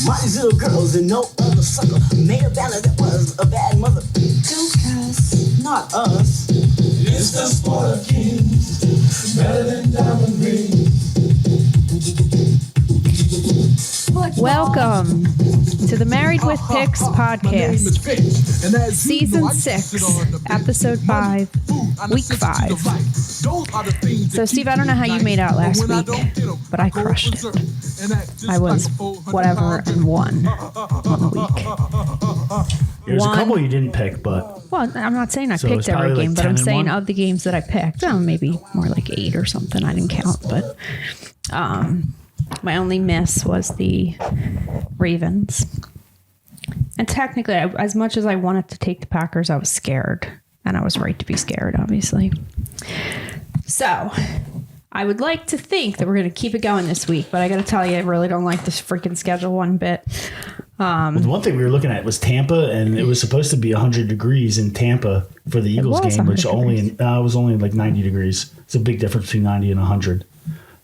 My little girls and no other sucker made a banner that was a bad mother. Don't cuss. Not us. It's the sport of kings, better than diamond rings. Welcome to the Married with Picks podcast, season 6, episode 5, week 5. So, Steve, I don't know how you made out last week, but I crushed it. I was whatever and won on the week. There's a couple you didn't pick, but... Well, I'm not saying I picked every game, but I'm saying of the games that I picked, maybe more like 8 or something. I didn't count, but my only miss was the Ravens. And technically, as much as I wanted to take the Packers, I was scared. And I was right to be scared, obviously. So, I would like to think that we're going to keep it going this week, but I got to tell you, I really don't like this freaking schedule one bit. Well, the one thing we were looking at was Tampa, and it was supposed to be 100 degrees in Tampa for the Eagles game, which it was only like 90 degrees. It's a big difference between 90 and 100.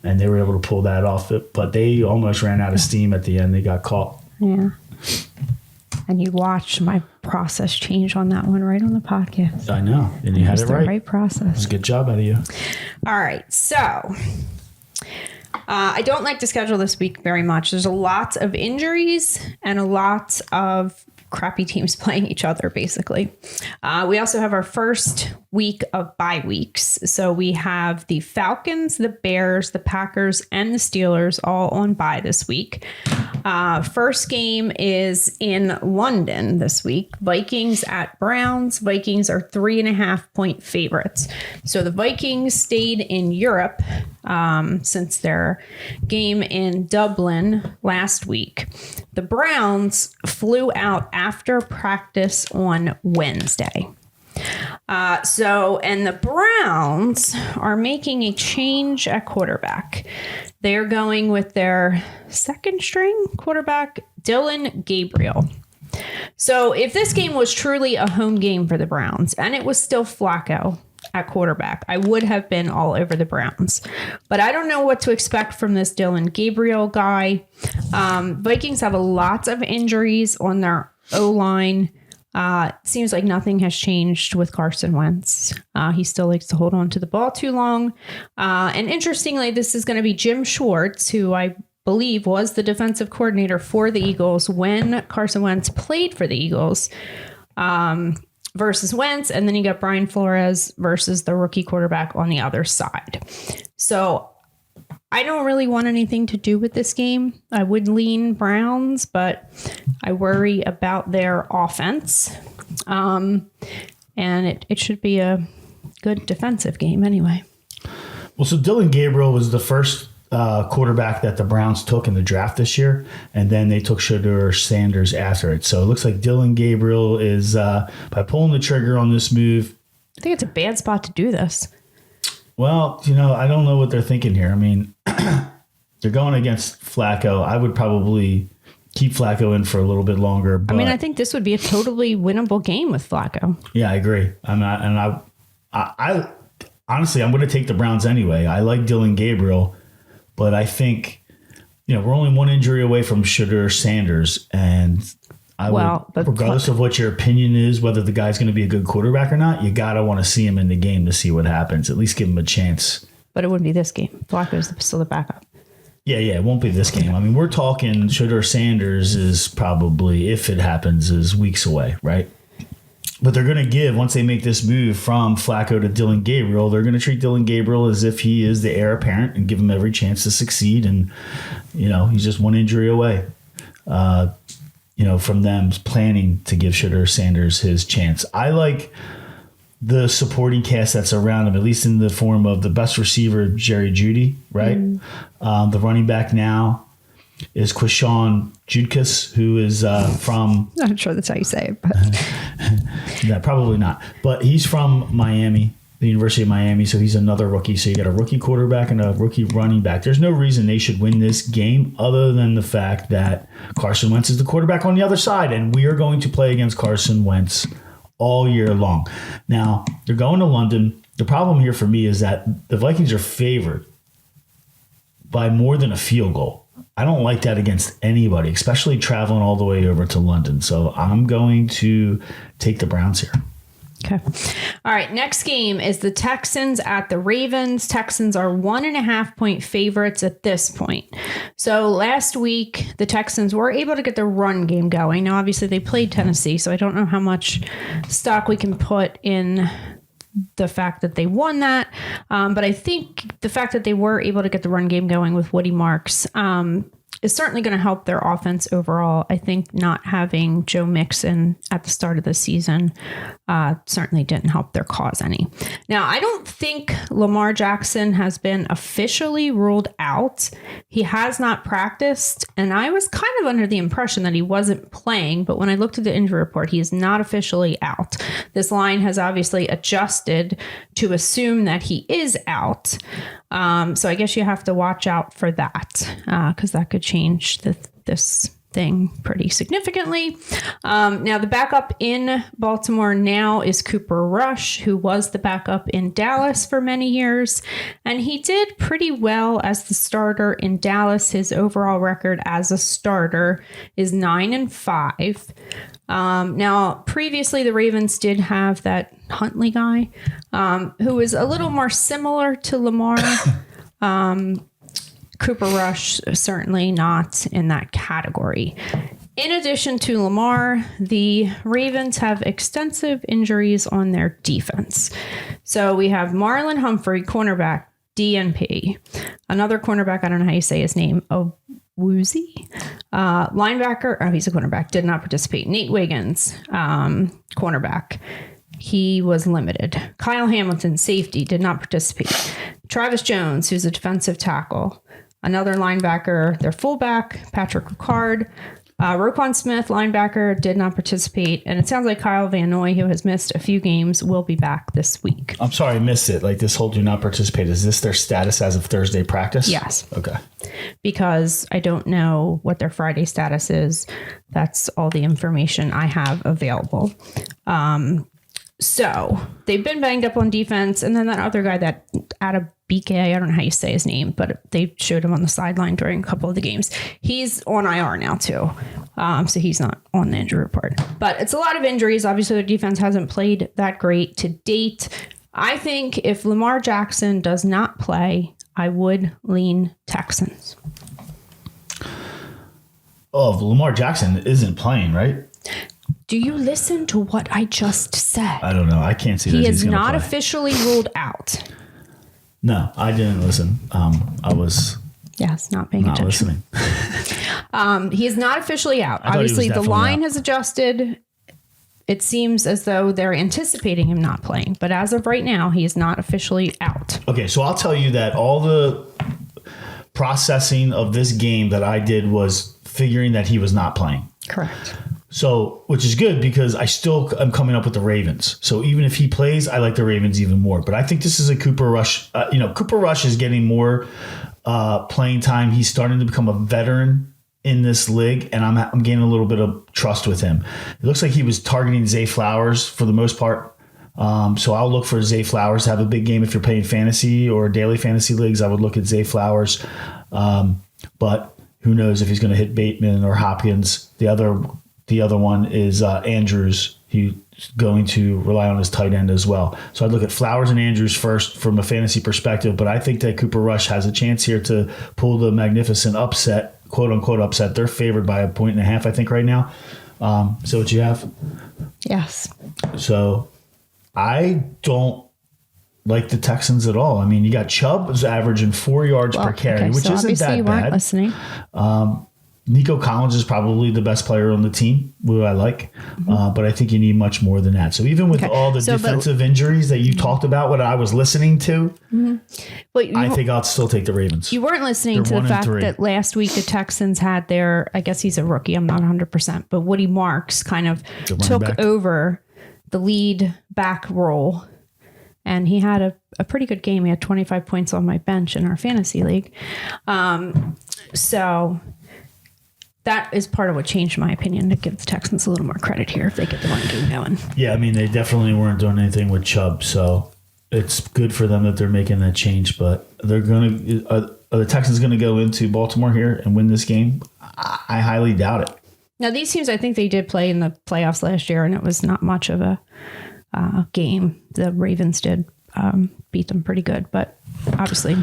And they were able to pull that off, but they almost ran out of steam at the end. They got caught. Yeah. And you watched my process change on that one right on the podcast. I know. And you had it right. The right process. It was a good job out of you. All right. So I don't like the schedule this week very much. There's a lot of injuries and a lot of crappy teams playing each other, basically. We also have our first week of bye weeks. So we have the Falcons, the Bears, the Packers, and the Steelers all on bye this week. First game is in London this week. Vikings at Browns. Vikings are 3.5-point favorites. So the Vikings stayed in Europe since their game in Dublin last week. The Browns flew out after practice on Wednesday. And the Browns are making a change at quarterback. They're going with their second string quarterback, Dillon Gabriel. So if this game was truly a home game for the Browns and it was still Flacco at quarterback, I would have been all over the Browns. But I don't know what to expect from this Dillon Gabriel guy. Vikings have a lot of injuries on their O-line. It seems like nothing has changed with Carson Wentz. He still likes to hold on to the ball too long. And interestingly, this is going to be Jim Schwartz, who I believe was the defensive coordinator for the Eagles when Carson Wentz played for the Eagles, versus Wentz. And then you got Brian Flores versus the rookie quarterback on the other side. So I don't really want anything to do with this game. I would lean Browns, but I worry about their offense. And it should be a good defensive game anyway. Well, so Dillon Gabriel was the first quarterback that the Browns took in the draft this year, and then they took Shedeur Sanders after it. So it looks like Dillon Gabriel is, by pulling the trigger on this move. I think it's a bad spot to do this. Well, I don't know what they're thinking here. I mean, they're going against Flacco. I would probably keep Flacco in for a little bit longer. But I think this would be a totally winnable game with Flacco. Yeah, I agree. I honestly, I'm going to take the Browns anyway. I like Dillon Gabriel, but I think, we're only one injury away from Shedeur Sanders, and regardless of what your opinion is, whether the guy's going to be a good quarterback or not, you got to want to see him in the game to see what happens. At least give him a chance. But it wouldn't be this game. Flacco's still the backup. Yeah, it won't be this game. I mean, we're talking Shedeur Sanders is probably, if it happens, is weeks away, right? But they're going to give, once they make this move from Flacco to Dillon Gabriel, they're going to treat Dillon Gabriel as if he is the heir apparent and give him every chance to succeed. And, he's just one injury away. From them planning to give Shedeur Sanders his chance. I like the supporting cast that's around him, at least in the form of the best receiver, Jerry Jeudy, right? The running back now is Quishon Judkis, who is from... Not sure that's how you say it, but... Yeah, probably not. But he's from Miami, the University of Miami, so he's another rookie. So you got a rookie quarterback and a rookie running back. There's no reason they should win this game other than the fact that Carson Wentz is the quarterback on the other side, and we are going to play against Carson Wentz all year long. Now, they're going to London. The problem here for me is that the Vikings are favored by more than a field goal. I don't like that against anybody, especially traveling all the way over to London. So I'm going to take the Browns here. Okay. All right. Next game is the Texans at the Ravens. Texans are 1.5-point favorites at this point. So last week, the Texans were able to get the run game going. Now, obviously, they played Tennessee, so I don't know how much stock we can put in the fact that they won that. But I think the fact that they were able to get the run game going with Woody Marks is certainly going to help their offense overall. I think not having Joe Mixon at the start of the season certainly didn't help their cause any. Now, I don't think Lamar Jackson has been officially ruled out. He has not practiced, and I was kind of under the impression that he wasn't playing, but when I looked at the injury report, he is not officially out. This line has obviously adjusted to assume that he is out. So I guess you have to watch out for that because that could change this thing pretty significantly. Now, the backup in Baltimore now is Cooper Rush, who was the backup in Dallas for many years. And he did pretty well as the starter in Dallas. His overall record as a starter is 9-5. Now, previously, the Ravens did have that Huntley guy who was a little more similar to Lamar. Cooper Rush, certainly not in that category. In addition to Lamar, the Ravens have extensive injuries on their defense. So we have Marlon Humphrey, cornerback, DNP. Another cornerback, I don't know how you say his name, Woozy. Linebacker, he's a cornerback, did not participate. Nate Wiggins, cornerback. He was limited. Kyle Hamilton, safety, did not participate. Travis Jones, who's a defensive tackle. Another linebacker, their fullback, Patrick Ricard. Roquan Smith, linebacker, did not participate. And it sounds like Kyle Van Noy, who has missed a few games, will be back this week. I'm sorry, I missed it. Like this whole do not participate. Is this their status as of Thursday practice? Yes. Okay. Because I don't know what their Friday status is. That's all the information I have available. So they've been banged up on defense. And then that other guy that BK, I don't know how you say his name, but they showed him on the sideline during a couple of the games. He's on IR now too. So he's not on the injury report, but it's a lot of injuries. Obviously their defense hasn't played that great to date. I think if Lamar Jackson does not play, I would lean Texans. Oh, Lamar Jackson isn't playing, right? Do you listen to what I just said? I don't know. I can't see that he he's is gonna not play. Officially ruled out. No, I didn't listen. I was not paying attention. Listening. He is not officially out. I Obviously, the line out. has adjusted. It seems as though they're anticipating him not playing, but as of right now, he is not officially out. Okay, so I'll tell you that all the processing of this game that I did was figuring that he was not playing. Correct. So, which is good because I still am coming up with the Ravens. So even if he plays, I like the Ravens even more. But I think this is a Cooper Rush. Cooper Rush is getting more playing time. He's starting to become a veteran in this league, and I'm gaining a little bit of trust with him. It looks like he was targeting Zay Flowers for the most part. So I'll look for Zay Flowers to have a big game if you're playing fantasy or daily fantasy leagues. I would look at Zay Flowers. But who knows if he's going to hit Bateman or Hopkins. The other one is Andrews. He's going to rely on his tight end as well. So I'd look at Flowers and Andrews first from a fantasy perspective, but I think that Cooper Rush has a chance here to pull the magnificent upset, quote unquote upset. They're favored by 1.5, I think, right now. So what you have? Yes. So I don't like the Texans at all. I mean, you got Chubb is averaging 4 yards per carry, which isn't that you weren't bad. Listening. Nico Collins is probably the best player on the team, who I like, but I think you need much more than that. So even with all the defensive injuries that you talked about, what I was listening to, I think I'll still take the Ravens. You weren't listening to the fact that last week the Texans had their, I guess he's a rookie, I'm not 100%, but Woody Marks kind of took over the lead back role. And he had a pretty good game. He had 25 points on my bench in our fantasy league. So that is part of what changed my opinion, to give the Texans a little more credit here if they get the run game going. Yeah, I mean, they definitely weren't doing anything with Chubb, so it's good for them that they're making that change. But they're going to are the Texans going to go into Baltimore here and win this game? I highly doubt it. Now, these teams, I think they did play in the playoffs last year, and it was not much of a game. The Ravens did beat them pretty good, but obviously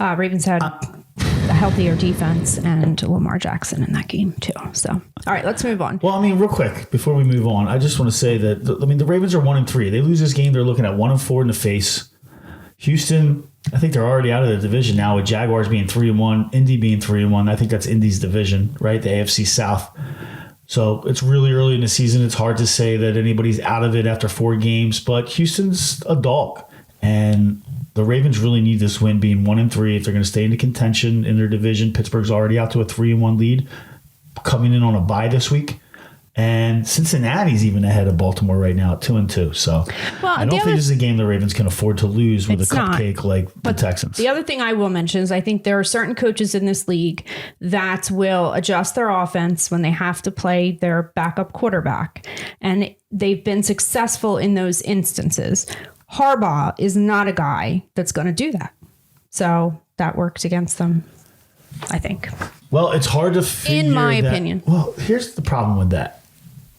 Ravens had a healthier defense and Lamar Jackson in that game too. So, all right, let's move on. Well, I mean, real quick, before we move on, I just want to say that, the Ravens are 1-3. They lose this game, they're looking at 1-4 in the face. Houston, I think they're already out of the division now with Jaguars being 3-1, Indy being 3-1. I think that's Indy's division, right? The AFC South. So it's really early in the season. It's hard to say that anybody's out of it after 4 games, but Houston's a dog. And the Ravens really need this win, being 1-3 if they're going to stay into contention in their division. Pittsburgh's already out to a 3-1 lead, coming in on a bye this week. And Cincinnati's even ahead of Baltimore right now at 2-2. So I don't think this is a game the Ravens can afford to lose with a cupcake like the Texans. The other thing I will mention is I think there are certain coaches in this league that will adjust their offense when they have to play their backup quarterback. And they've been successful in those instances. Harbaugh is not a guy that's going to do that. So that worked against them, I think. Well, it's hard to figure in my opinion. Well, here's the problem with that.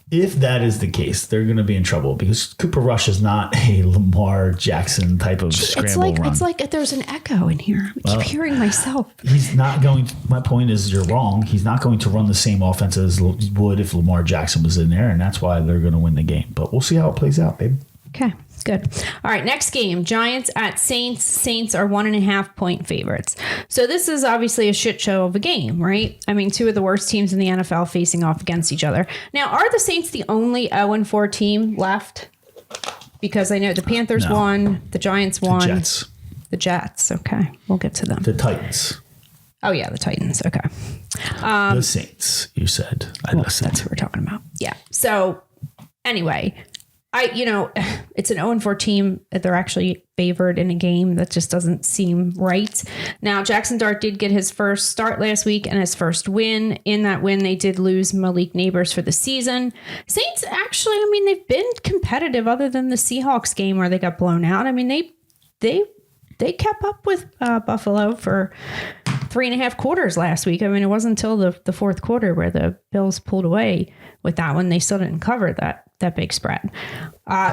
If that is the case, they're going to be in trouble because Cooper Rush is not a Lamar Jackson type of scramble run. It's like there's an echo in here. I keep hearing myself. He's not going to, my point is you're wrong. He's not going to run the same offense as he would if Lamar Jackson was in there, and that's why they're going to win the game. But we'll see how it plays out, baby. Okay, good. All right, next game, Giants at Saints. Saints are 1.5-point favorites. So this is obviously a shit show of a game, right? I mean, 2 of the worst teams in the NFL facing off against each other. Now, are the Saints the only 0-4 team left? Because I know the Panthers won, the Giants won. The Jets. The Jets, okay. We'll get to them. The Titans. Oh, yeah, the Titans, okay. The Saints, you said. That's what we're talking about. Yeah. So, anyway, it's an 0-4 team that they're actually favored in a game that just doesn't seem right. Now, Jackson Dart did get his first start last week and his first win. In that win, they did lose Malik Neighbors for the season. Saints actually, they've been competitive other than the Seahawks game where they got blown out. They kept up with Buffalo for 3.5 quarters last week. It wasn't until the fourth quarter where the Bills pulled away with that one. They still didn't cover that big spread.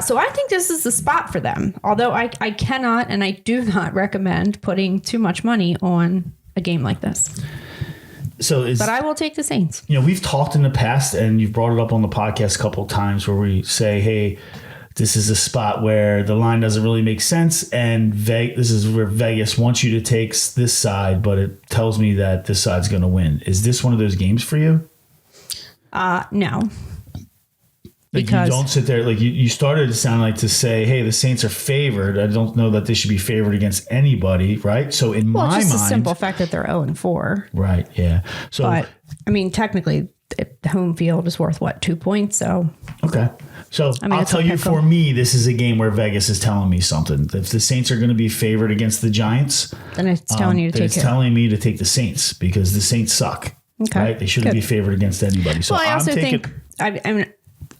So I think this is the spot for them. Although I cannot and I do not recommend putting too much money on a game like this. But I will take the Saints. We've talked in the past, and you've brought it up on the podcast a couple of times where we say, hey, this is a spot where the line doesn't really make sense, and this is where Vegas wants you to take this side, but it tells me that this side's going to win. Is this one of those games for you? No. Because you don't sit there, you started to sound like to say, hey, the Saints are favored. I don't know that they should be favored against anybody, right? So in my mind, just the simple fact that they're 0-4. Right, yeah. So, but technically, the home field is worth 2 points? So okay. So I'll tell you, for me, this is a game where Vegas is telling me something. If the Saints are going to be favored against the Giants, then it's telling you to take it. It's telling me to take the Saints because the Saints suck. Okay. Right? They shouldn't be favored against anybody. So I also think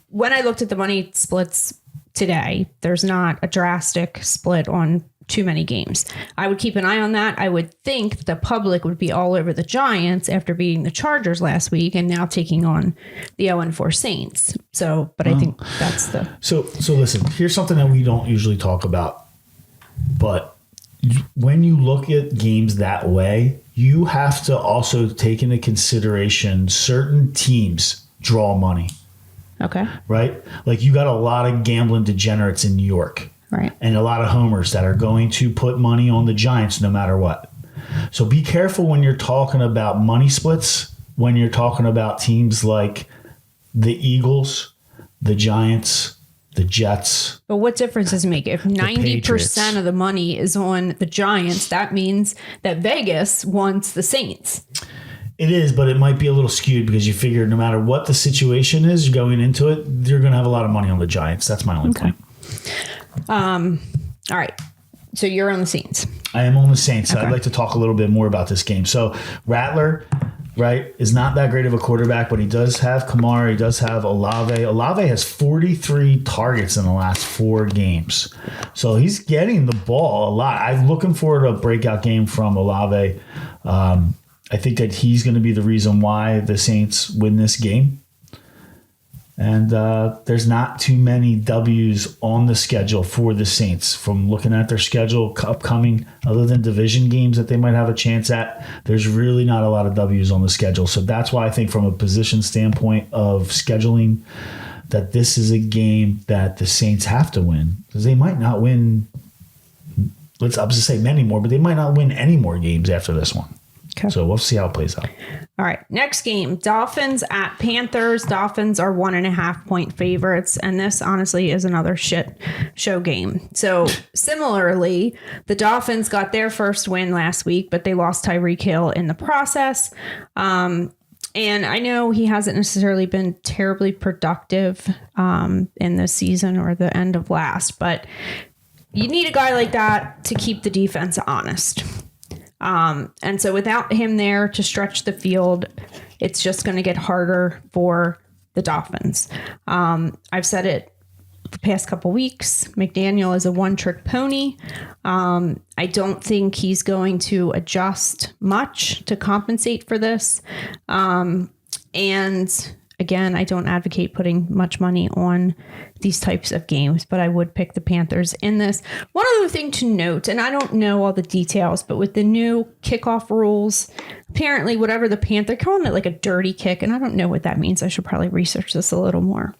when I looked at the money splits today, there's not a drastic split on too many games. I would keep an eye on that. I would think the public would be all over the Giants after beating the Chargers last week and now taking on the 0-4 Saints. But I think that's the... So listen, here's something that we don't usually talk about. But when you look at games that way, you have to also take into consideration certain teams draw money. Okay. Right? You got a lot of gambling degenerates in New York. Right. And a lot of homers that are going to put money on the Giants no matter what. So be careful when you're talking about money splits, when you're talking about teams like the Eagles, the Giants, the Jets. But what difference does it make? If 90% of the money is on the Giants, that means that Vegas wants the Saints. It is, but it might be a little skewed because you figure no matter what the situation is going into it, you're going to have a lot of money on the Giants. That's my only point. All right. So you're on the Saints. I am on the Saints. Okay. I'd like to talk a little bit more about this game. So Rattler, right, is not that great of a quarterback, but he does have Kamara. He does have Olave. Olave has 43 targets in the last 4 games. So he's getting the ball a lot. I'm looking forward to a breakout game from Olave. I think that he's going to be the reason why the Saints win this game. And there's not too many W's on the schedule for the Saints. From looking at their schedule upcoming, other than division games that they might have a chance at, there's really not a lot of W's on the schedule. So that's why I think from a position standpoint of scheduling, that this is a game that the Saints have to win. Because they might not win, I was to say many more, but they might not win any more games after this one. Okay. So we'll see how it plays out. All right. Next game, Dolphins at Panthers. Dolphins are 1.5 point favorites. And this honestly is another shit show game. So similarly, the Dolphins got their first win last week, but they lost Tyreek Hill in the process. And I know he hasn't necessarily been terribly productive in this season or the end of last, but you need a guy like that to keep the defense honest. And so without him there to stretch the field, it's just going to get harder for the Dolphins. I've said it the past couple weeks. McDaniel is a one-trick pony. I don't think he's going to adjust much to compensate for this. And again, I don't advocate putting much money on these types of games, but I would pick the Panthers in this. One other thing to note, and I don't know all the details, but with the new kickoff rules, apparently whatever the Panther, calling it like a dirty kick, and I don't know what that means. I should probably research this a little more.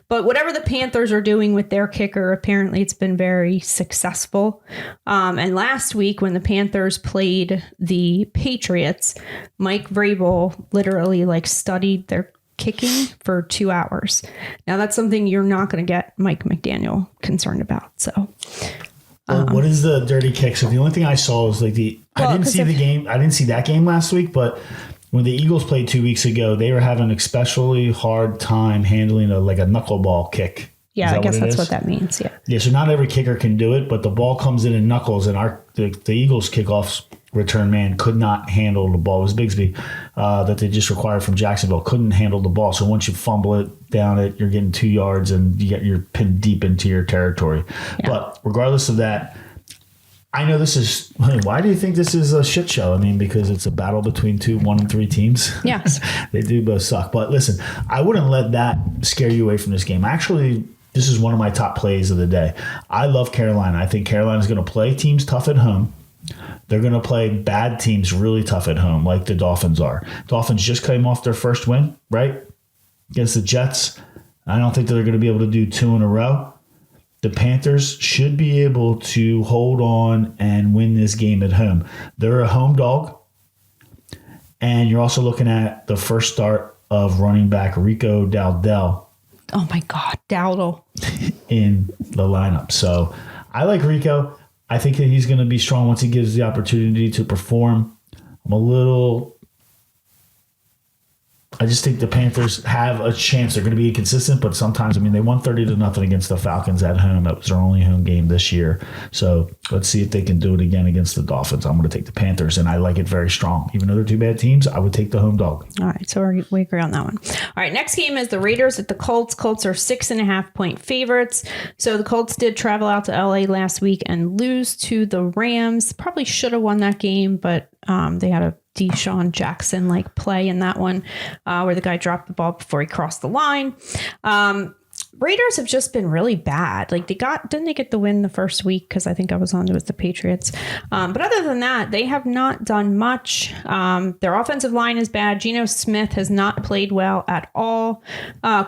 But whatever the Panthers are doing with their kicker, apparently it's been very successful. And last week when the Panthers played the Patriots, Mike Vrabel literally studied their kicking for 2 hours. Now that's something you're not going to get Mike McDaniel concerned about. So what is the dirty kick? So the only thing I saw was I didn't see the game. I didn't see that game last week, but when the Eagles played 2 weeks ago, they were having an especially hard time handling a knuckleball kick. Yeah, I guess that's what that means. Yeah. Yeah. So not every kicker can do it, but the ball comes in knuckles, and the Eagles kickoffs return man could not handle the ball. It was Bigsby that they just required from Jacksonville. Couldn't handle the ball. So once you fumble it down it, you're getting 2 yards and you're pinned deep into your territory. Yeah. But regardless of that, I know this is. Why do you think this is a shit show? I mean, because it's a battle between 1 and 3 teams. Yes. They do both suck. But listen, I wouldn't let that scare you away from this game. Actually, this is one of my top plays of the day. I love Carolina. I think Carolina's going to play teams tough at home. They're going to play bad teams really tough at home, like the Dolphins are. Dolphins just came off their first win, right? Against the Jets. I don't think they're going to be able to do 2 in a row. The Panthers should be able to hold on and win this game at home. They're a home dog. And you're also looking at the first start of running back Rico Dowdell. Oh, my God. Dowdle. In the lineup. So I like Rico. I think that he's going to be strong once he gives the opportunity to perform. I just think the Panthers have a chance. They're going to be inconsistent, but sometimes, they won 30-0 against the Falcons at home. That was their only home game this year. So let's see if they can do it again against the Dolphins. I'm going to take the Panthers, and I like it very strong. Even though they're 2 bad teams, I would take the home dog. All right, so we agree on that one. All right, next game is the Raiders at the Colts. Colts are 6.5 point favorites. So the Colts did travel out to LA last week and lose to the Rams. Probably should have won that game, but they had a Deshaun Jackson play in that one where the guy dropped the ball before he crossed the line. Raiders have just been really bad. Didn't they get the win the first week? Because I think I was on with the Patriots. But other than that, they have not done much. Their offensive line is bad. Geno Smith has not played well at all.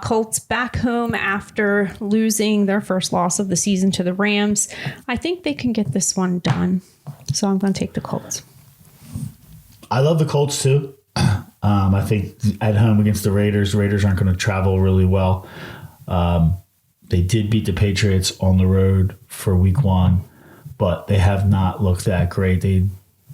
Colts back home after losing their first loss of the season to the Rams. I think they can get this one done. So I'm going to take the Colts. I love the Colts too. I think at home against the Raiders aren't going to travel really well. They did beat the Patriots on the road for week 1, but they have not looked that great. They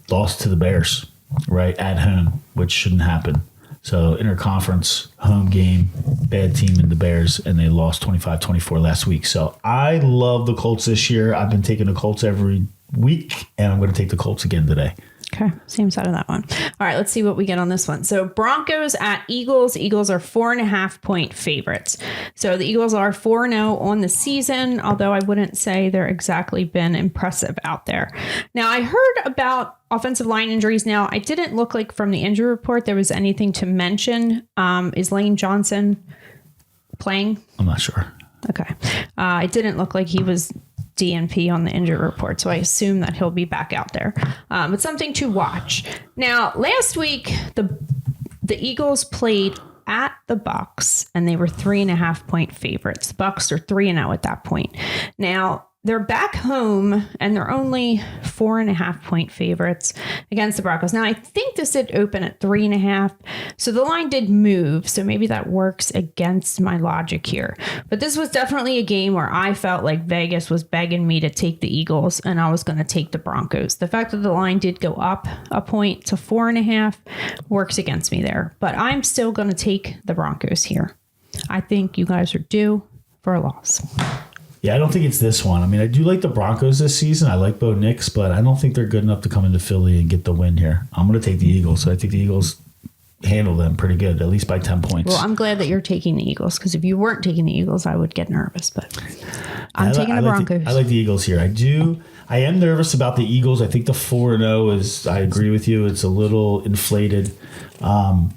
lost to the Bears, right, at home, which shouldn't happen. So interconference, home game, bad team in the Bears, and they lost 25-24 last week. So I love the Colts this year. I've been taking the Colts every week, and I'm going to take the Colts again today. Okay, same side of that one. All right, let's see what we get on this one. So Broncos at Eagles. Eagles are 4.5-point favorites. So the Eagles are 4-0 on the season, although I wouldn't say they're exactly been impressive out there. Now, I heard about offensive line injuries. Now, I didn't look like from the injury report there was anything to mention. Is Lane Johnson playing? I'm not sure. Okay. It didn't look like he was DNP on the injury report, so I assume that he'll be back out there. It's something to watch. Now, last week, the Eagles played at the Bucs, and they were 3.5-point favorites. The Bucs are 3-0 at that point. Now, they're back home, and they're only 4.5-point favorites against the Broncos. Now, I think this did open at 3.5, so the line did move, so maybe that works against my logic here. But this was definitely a game where I felt like Vegas was begging me to take the Eagles, and I was going to take the Broncos. The fact that the line did go up a point to 4.5 works against me there, but I'm still going to take the Broncos here. I think you guys are due for a loss. Yeah, I don't think it's this one. I mean, I do like the Broncos this season. I like Bo Nix, but I don't think they're good enough to come into Philly and get the win here. I'm going to take the Eagles. So I think the Eagles handle them pretty good, at least by 10 points. Well, I'm glad that you're taking the Eagles, because if you weren't taking the Eagles, I would get nervous. But I'm taking the Broncos. I like the Eagles here. I am nervous about the Eagles. I think the 4-0 is, I agree with you, it's a little inflated.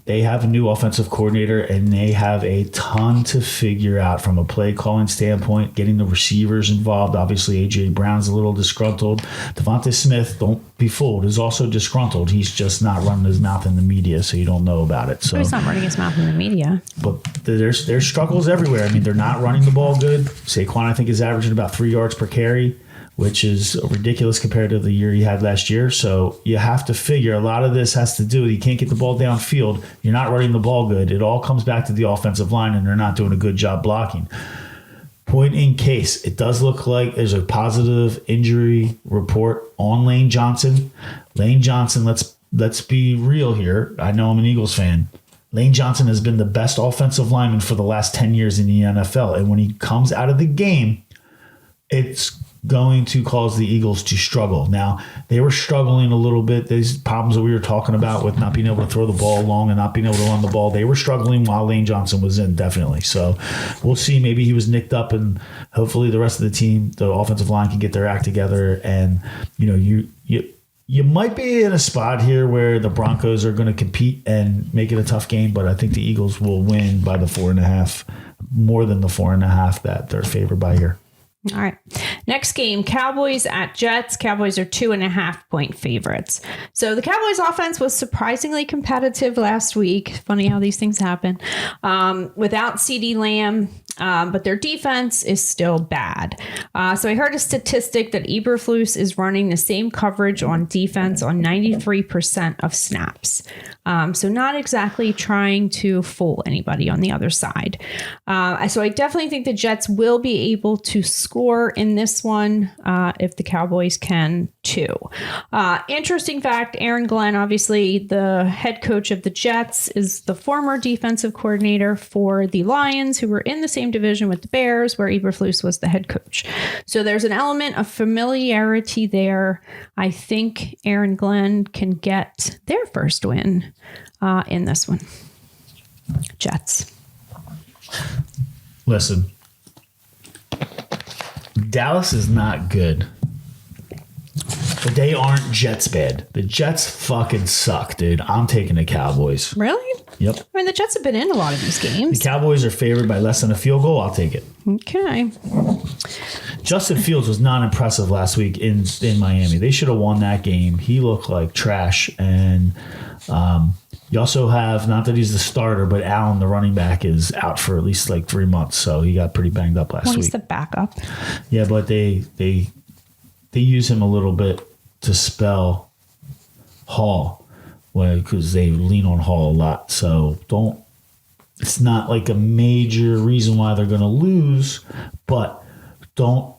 They have a new offensive coordinator, and they have a ton to figure out from a play calling standpoint, getting the receivers involved. Obviously, A.J. Brown's a little disgruntled. Devontae Smith, don't be fooled, is also disgruntled. He's just not running his mouth in the media, so you don't know about it. So he's not running his mouth in the media. But there's struggles everywhere. I mean, they're not running the ball good. Saquon, I think, is averaging about 3 yards per carry, which is ridiculous compared to the year he had last year. So you have to figure a lot of this has to do with you can't get the ball downfield. You're not running the ball good. It all comes back to the offensive line, and they're not doing a good job blocking. Point in case, it does look like there's a positive injury report on Lane Johnson. Lane Johnson, let's be real here. I know I'm an Eagles fan. Lane Johnson has been the best offensive lineman for the last 10 years in the NFL. And when he comes out of the game, it's going to cause the Eagles to struggle. Now, they were struggling a little bit. These problems that we were talking about with not being able to throw the ball long and not being able to run the ball, they were struggling while Lane Johnson was in, definitely. So we'll see. Maybe he was nicked up, and hopefully the rest of the team, the offensive line, can get their act together. And, you might be in a spot here where the Broncos are going to compete and make it a tough game, but I think the Eagles will win by the 4.5, more than the 4.5 that they're favored by here. All right. Next game, Cowboys at Jets. Cowboys are 2.5-point favorites. So the Cowboys offense was surprisingly competitive last week. Funny how these things happen. Without CeeDee Lamb, but their defense is still bad. So I heard a statistic that Eberflus is running the same coverage on defense on 93% of snaps. So not exactly trying to fool anybody on the other side. So I definitely think the Jets will be able to score in this one if the Cowboys can too. Interesting fact, Aaron Glenn, obviously the head coach of the Jets, is the former defensive coordinator for the Lions, who were in the same division with the Bears, where Eberflus was the head coach. So there's an element of familiarity there. I think Aaron Glenn can get their first win in this one. Jets. Listen, Dallas is not good, but they aren't Jets bad. The Jets fucking suck, dude. I'm taking the Cowboys. Really? Yep. I mean, the Jets have been in a lot of these games. The Cowboys are favored by less than a field goal. I'll take it. Okay. Justin Fields was not impressive last week in Miami. They should have won that game. He looked like trash. And you also have, not that he's the starter, but Allen, the running back, is out for at least like 3 months. So he got pretty banged up last week. He's the backup. Yeah, but they use him a little bit to spell Hall, because they lean on Hall a lot. So it's not like a major reason why they're going to lose, but don't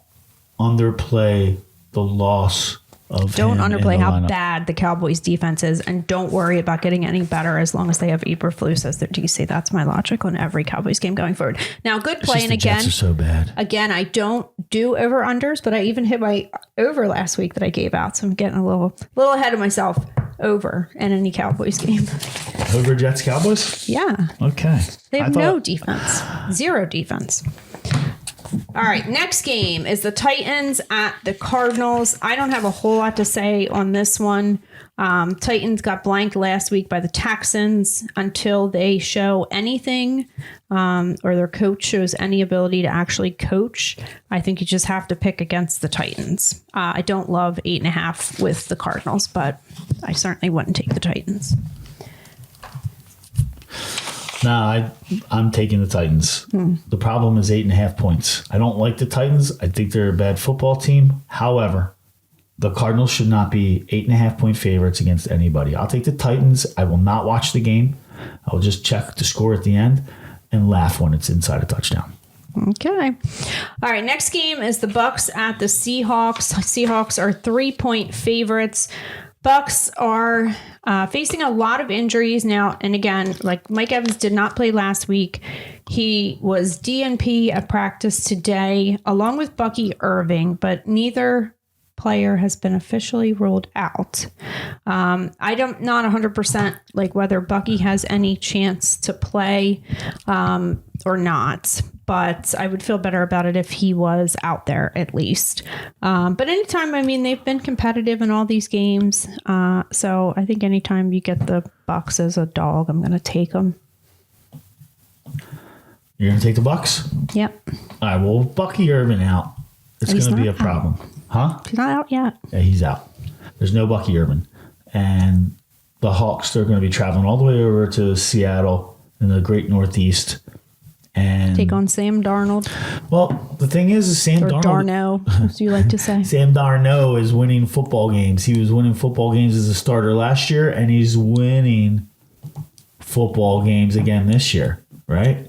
underplay the loss of Don't him underplay in the how lineup. bad the Cowboys defense is, and don't worry about getting any better as long as they have Eberflus as their DC. That's my logic on every Cowboys game going forward. Now, good play, and again, Jets are so bad. Again, I don't do over-unders, but I even hit my over last week that I gave out, so I'm getting a little ahead of myself. over in any Cowboys game. Over Jets Cowboys? Yeah. Okay. They have no defense. Zero defense. All right, next game is the Titans at the Cardinals. I don't have a whole lot to say on this one. Titans got blanked last week by the Texans until they show anything or their coach shows any ability to actually coach. I think you just have to pick against the Titans. I don't love 8.5 with the Cardinals, but I certainly wouldn't take the Titans. Nah, I'm taking the Titans. The problem is 8.5 points. I don't like the Titans. I think they're a bad football team. However, the Cardinals should not be 8.5 point favorites against anybody. I'll take the Titans. I will not watch the game. I will just check the score at the end and laugh when it's inside a touchdown. Okay. All right. Next game is the Bucs at the Seahawks. Seahawks are 3-point favorites. Bucs are facing a lot of injuries now. And again, like Mike Evans did not play last week. He was DNP at practice today, along with Bucky Irving, but neither player has been officially ruled out. I don't not 100% like whether Bucky has any chance to play or not, but I would feel better about it if he was out there at least. But anytime, I mean, they've been competitive in all these games. So I think anytime you get the Bucs as a dog, I'm going to take them. You're going to take the Bucs? Yep. All right, well, Bucky Irving out. It's going to be a problem. Huh? He's not out yet. Yeah, he's out. There's no Bucky Irving. And the Hawks, they're going to be traveling all the way over to Seattle in the great Northeast. And take on Sam Darnold. Well, the thing is Sam or Darnold. Darno, as you like to say. Sam Darno is winning football games. He was winning football games as a starter last year, and he's winning football games again this year, right?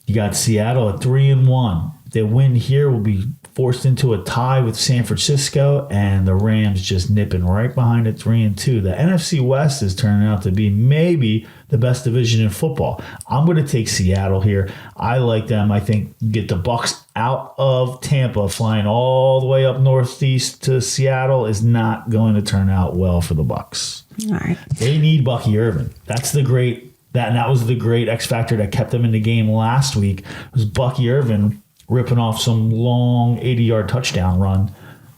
You got Seattle at 3-1. Their win here will be forced into a tie with San Francisco, and the Rams just nipping right behind at 3-2. The NFC West is turning out to be maybe the best division in football. I'm going to take Seattle here. I like them. I think get the Bucs out of Tampa, flying all the way up northeast to Seattle is not going to turn out well for the Bucs. All right. They need Bucky Irving. That was the great X factor that kept them in the game last week. Was Bucky Irving ripping off some long 80-yard touchdown run.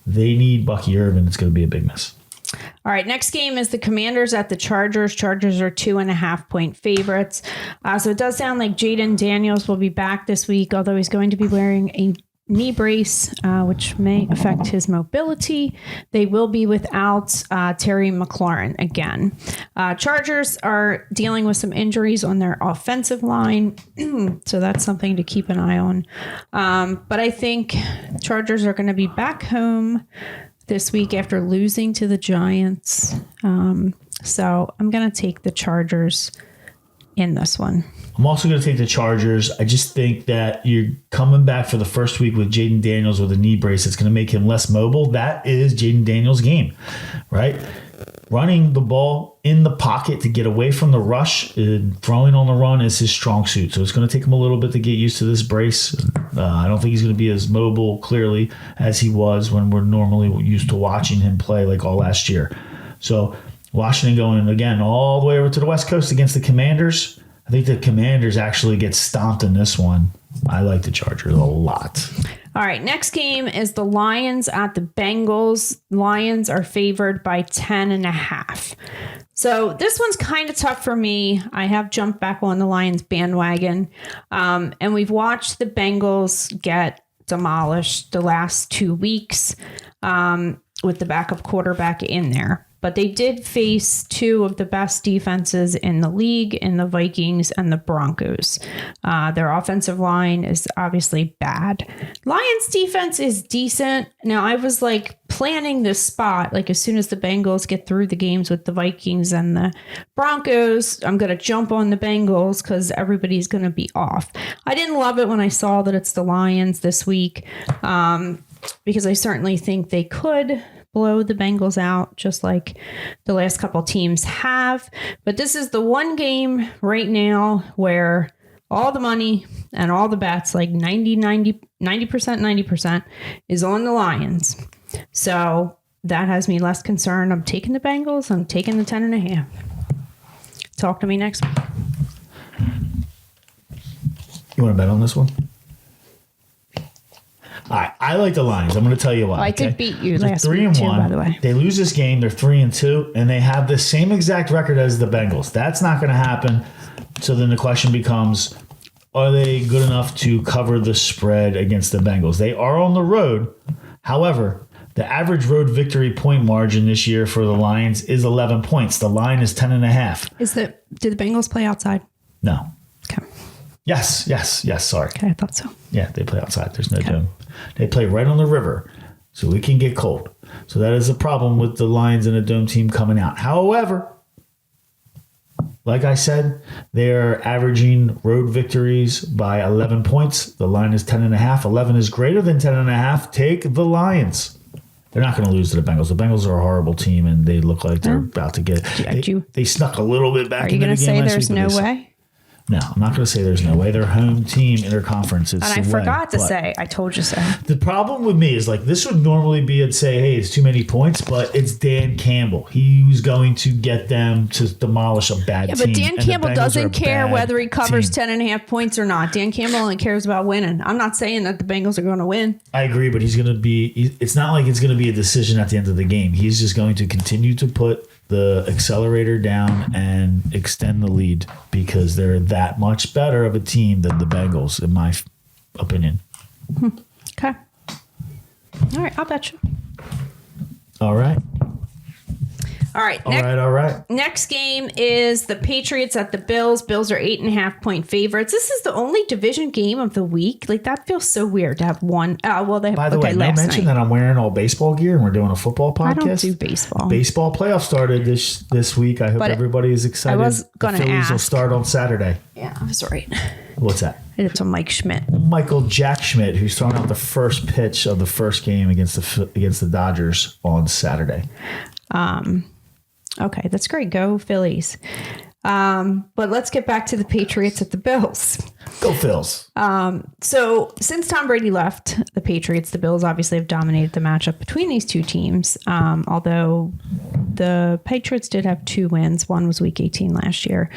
They need Bucky Irving. It's going to be a big miss. All right, next game is the Commanders at the Chargers. Chargers are 2.5 point favorites. So it does sound like Jaden Daniels will be back this week, although he's going to be wearing a knee brace, which may affect his mobility. They will be without Terry McLaurin again. Chargers are dealing with some injuries on their offensive line, so that's something to keep an eye on. But I think Chargers are going to be back home this week after losing to the Giants. So I'm going to take the Chargers in this one. I'm also going to take the Chargers. I just think that you're coming back for the first week with Jaden Daniels with a knee brace. It's going to make him less mobile. That is Jaden Daniels' game, right? Running the ball in the pocket to get away from the rush and throwing on the run is his strong suit. So it's going to take him a little bit to get used to this brace. I don't think he's going to be as mobile, clearly, as he was when we're normally used to watching him play like all last year. So Washington going, again, all the way over to the West Coast against the Commanders. I think the Commanders actually get stomped in this one. I like the Chargers a lot. All right, next game is the Lions at the Bengals. Lions are favored by 10.5. So this one's kind of tough for me. I have jumped back on the Lions bandwagon, and we've watched the Bengals get demolished the last 2 weeks with the backup quarterback in there. But they did face two of the best defenses in the league in the Vikings and the Broncos. Their offensive line is obviously bad. Lions defense is decent. Now, I was like planning this spot, like as soon as the Bengals get through the games with the Vikings and the Broncos, I'm going to jump on the Bengals because everybody's going to be off. I didn't love it when I saw that it's the Lions this week because I certainly think they could blow the Bengals out just like the last couple teams have. But this is the one game right now where all the money and all the bets, like 90% is on the Lions. So that has me less concerned. I'm taking the Bengals. I'm taking the 10.5. Talk to me next week. You want to bet on this one? All right, I like the Lions. I'm going to tell you why. I did beat you They're last week, too, by the way. They lose this game. They're 3-2, and they have the same exact record as the Bengals. That's not going to happen. So then the question becomes, are they good enough to cover the spread against the Bengals? They are on the road. However, the average road victory point margin this year for the Lions is 11 points. The line is 10.5. Did the Bengals play outside? No. Okay. Yes. Sorry. Okay, I thought so. Yeah, they play outside. There's no dome. They play right on the river, so it can get cold. So that is a problem with the Lions and a dome team coming out. However, like I said, they're averaging road victories by 11 points. The line is 10.5. 11 is greater than 10.5. Take the Lions. They're not going to lose to the Bengals. The Bengals are a horrible team, and they look like they're about to get. They snuck a little bit back. Are you going to say there's no way? No, I'm not going to say there's no way. Their home team interconference is. And I forgot to say, I told you so. The problem with me is like this would normally be, I'd say, hey, it's too many points, but it's Dan Campbell. He was going to get them to demolish a bad team. Yeah, but Dan Campbell doesn't care whether he covers 10.5 points or not. Dan Campbell only cares about winning. I'm not saying that the Bengals are going to win. I agree, but he's going to be. It's not like it's going to be a decision at the end of the game. He's just going to continue to put the accelerator down and extend the lead because they're that much better of a team than the Bengals, in my opinion. Okay. All right, I'll bet you. All right. All right. All right. Next game is the Patriots at the Bills. Bills are 8.5-point favorites. This is the only division game of the week. Like, that feels so weird to have one. Well, they have. By the way, I mentioned that I'm wearing all baseball gear and we're doing a football podcast. I don't do baseball. Baseball playoff started this week. I hope everybody is excited. I was going to ask. The Phillies will start on Saturday. Yeah, I was right. What's that? It's on Mike Schmidt. Michael Jack Schmidt, who's throwing out the first pitch of the first game against the Dodgers on Saturday. Okay, that's great. Go Phillies. But let's get back to the Patriots at the Bills. Go Phils. So since Tom Brady left the Patriots, the Bills obviously have dominated the matchup between these two teams. Although the Patriots did have 2 wins. One was week 18 last year.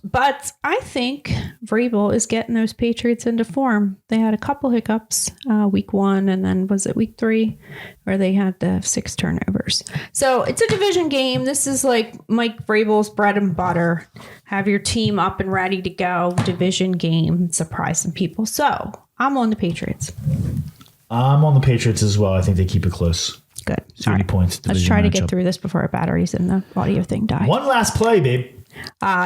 But I think Vrabel is getting those Patriots into form. They had a couple hiccups week 1, and then was it week 3 where they had the 6 turnovers. So it's a division game. This is like Mike Vrabel's bread and butter. Have your team up and ready to go. Division game. Surprise some people. So I'm on the Patriots. I'm on the Patriots as well. I think they keep it close. Good. 30 points. Let's try to get through this before our batteries in the audio thing die. One last play, babe.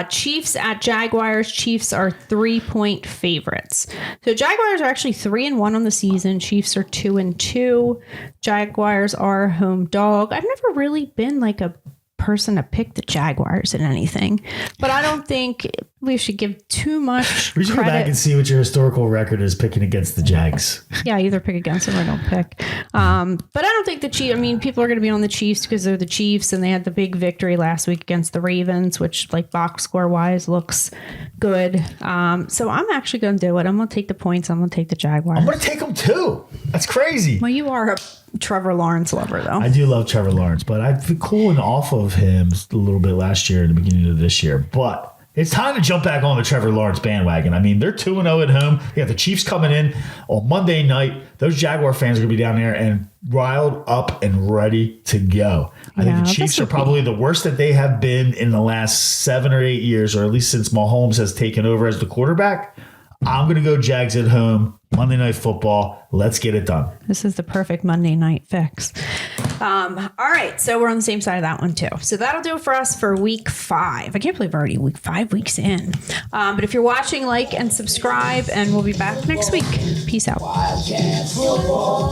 Chiefs at Jaguars. Chiefs are 3-point favorites. So Jaguars are actually 3-1 on the season. Chiefs are 2-2. Jaguars are home dog. I've never really been like a person to pick the Jaguars in anything, but I don't think we should give too much we should credit. Go back and see what your historical record is picking against the Jags. Yeah, either pick against them or don't pick. But I don't think the Chiefs, people are going to be on the Chiefs because they're the Chiefs and they had the big victory last week against the Ravens, which like box score wise looks good. So I'm actually going to do it. I'm going to take the points. I'm going to take the Jaguars. I'm going to take them too. That's crazy. Well, you are a Trevor Lawrence lover though. I do love Trevor Lawrence, but I've been cooling off of him a little bit last year and the beginning of this year. But it's time to jump back on the Trevor Lawrence bandwagon. They're 2-0 at home. You got the Chiefs coming in on Monday night. Those Jaguar fans are going to be down there and riled up and ready to go. I think the Chiefs are probably the worst that they have been in the last 7 or 8 years, or at least since Mahomes has taken over as the quarterback. I'm going to go Jags at home. Monday Night Football. Let's get it done. This is the perfect Monday night fix. All right. So we're on the same side of that one too. So that'll do it for us for week 5. I can't believe we're already 5 weeks in. But if you're watching, like and subscribe, and we'll be back next week. Peace out.